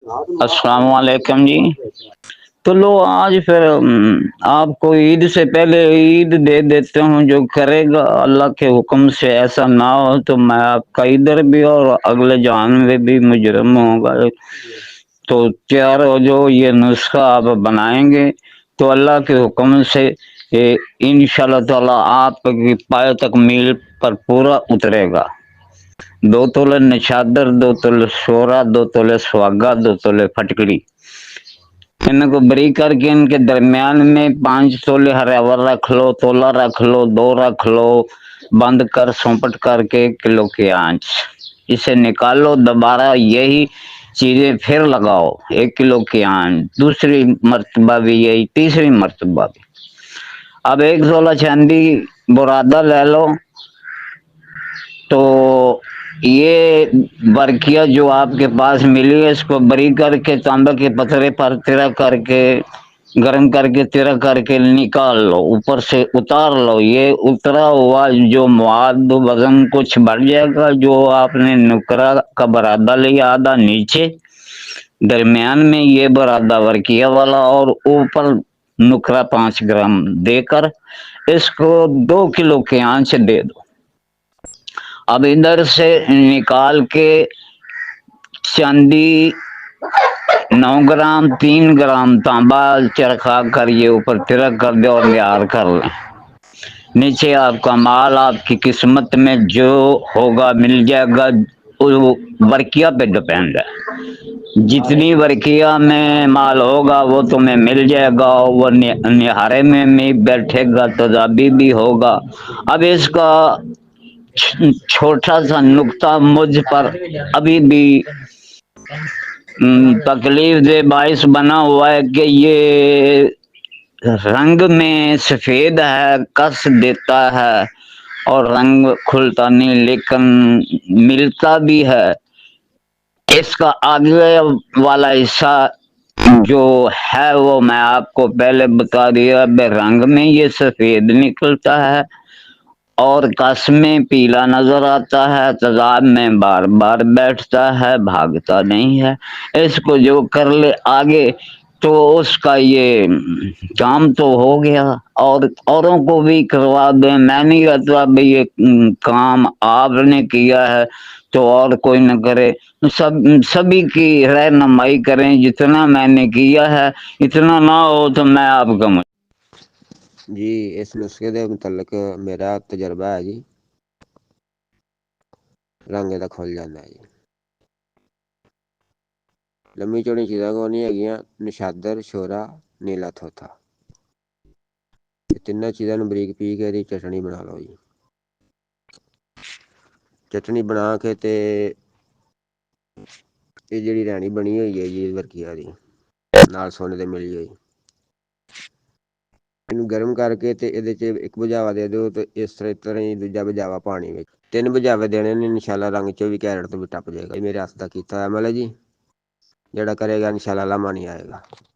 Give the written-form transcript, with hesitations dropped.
السلام علیکم جی۔ تو لو آج پھر آپ کو عید سے پہلے عید دے دیتے ہوں، جو کرے گا اللہ کے حکم سے ایسا نہ ہو تو میں آپ کا ادھر بھی اور اگلے جہان میں بھی مجرم ہوگا۔ تو تیار ہو جو، یہ نسخہ آپ بنائیں گے تو اللہ کے حکم سے انشاءاللہ تعالی آپ کی پائے تک میل پر پورا اترے گا۔ 2 تولے نشادر، 2 تولے شورا، 2 تولے سواگا، 2 تولے پھٹکڑی، ان کو بری کر کے ان کے درمیان میں 5 تولے ہراور رکھ لو، تولا رکھ لو، 2 رکھ لو، بند کر سونپٹ کر کے 1 کلو کی آنچ اسے نکالو، دوبارہ یہی چیزیں پھر لگاؤ، 1 کلو کی آنچ، دوسری مرتبہ بھی یہی، تیسری مرتبہ بھی۔ اب 1 تولہ چاندی برادہ لے لو، تو یہ برقیہ جو آپ کے پاس ملی ہے اس کو بری کر کے تانبا کے پتھرے پر تیرا کر کے گرم کر کے تیرا کر کے نکال لو، اوپر سے اتار لو۔ یہ اترا ہوا جو مواد وزن کچھ بڑھ جائے گا، جو آپ نے نکرا کا برادہ لیا آدھا نیچے، درمیان میں یہ برادہ ورکیہ والا، اور اوپر نکرا 5 گرام دے کر اس کو 2 کلو کے آنچ دے دو۔ اب ادھر سے نکال کے چاندی 9 گرام، 3 گرام تانبا چرخا کر یہ اوپر ترک کر دے اور تیار کر لیں۔ نیچے آپ کا مال آپ کی قسمت میں جو ہوگا مل جائے گا، وہ ورکیہ پہ ڈپینڈ ہے۔ جتنی ورکیہ میں مال ہوگا وہ تمہیں مل جائے گا، وہ نہارے میں بھی بیٹھے گا، تدابی بھی ہوگا۔ اب اس کا چھوٹا سا نقطہ مجھ پر ابھی بھی تکلیف دہ باعث بنا ہوا ہے کہ یہ رنگ میں سفید ہے، کس دیتا ہے اور رنگ کھلتا نہیں، لیکن ملتا بھی ہے۔ اس کا آگے والا حصہ جو ہے وہ میں آپ کو پہلے بتا دیا، رنگ میں یہ سفید نکلتا ہے اور کس میں پیلا نظر آتا ہے، تضاد میں بار بار بیٹھتا ہے، بھاگتا نہیں ہے۔ اس کو جو کر لے آگے تو اس کا یہ کام تو ہو گیا، اور اوروں کو بھی کروا دیں۔ میں نہیں کہتا بھئی یہ کام آپ نے کیا ہے تو اور کوئی نہ کرے، سبھی کی رہنمائی کریں۔ جتنا میں نے کیا ہے اتنا نہ ہو تو میں آپ کا جی اس نسخے دے متعلق میرا تجربہ ہے جی، رنگ دا کھل جاتا ہے جی۔ لمبی چوڑی چیزاں کو نہیں ہے، نشادر، شورا، نیلا تھوتھا، یہ تینوں چیزاں بریک پی کے چٹنی بنا لو جی۔ چٹنی بنا کے تے یہ جڑی رانی بنی ہوئی ہے جی ورکیہ دی نال سونے دے ملی ہوئی، گرم کر کے تے یہ ایک بجاوا دے دو، تو اس طرح ہی دوجا بجاوا پانی میں 3 بجاوے دینے نے، انشاءاللہ رنگ 24 کیرٹ تو بھی ٹپ جائے گا۔ میرے ہاتھ کا کیتا ہے عمل ہے جی، جڑا کرے گا انشاءاللہ لمحہ نہیں آئے گا۔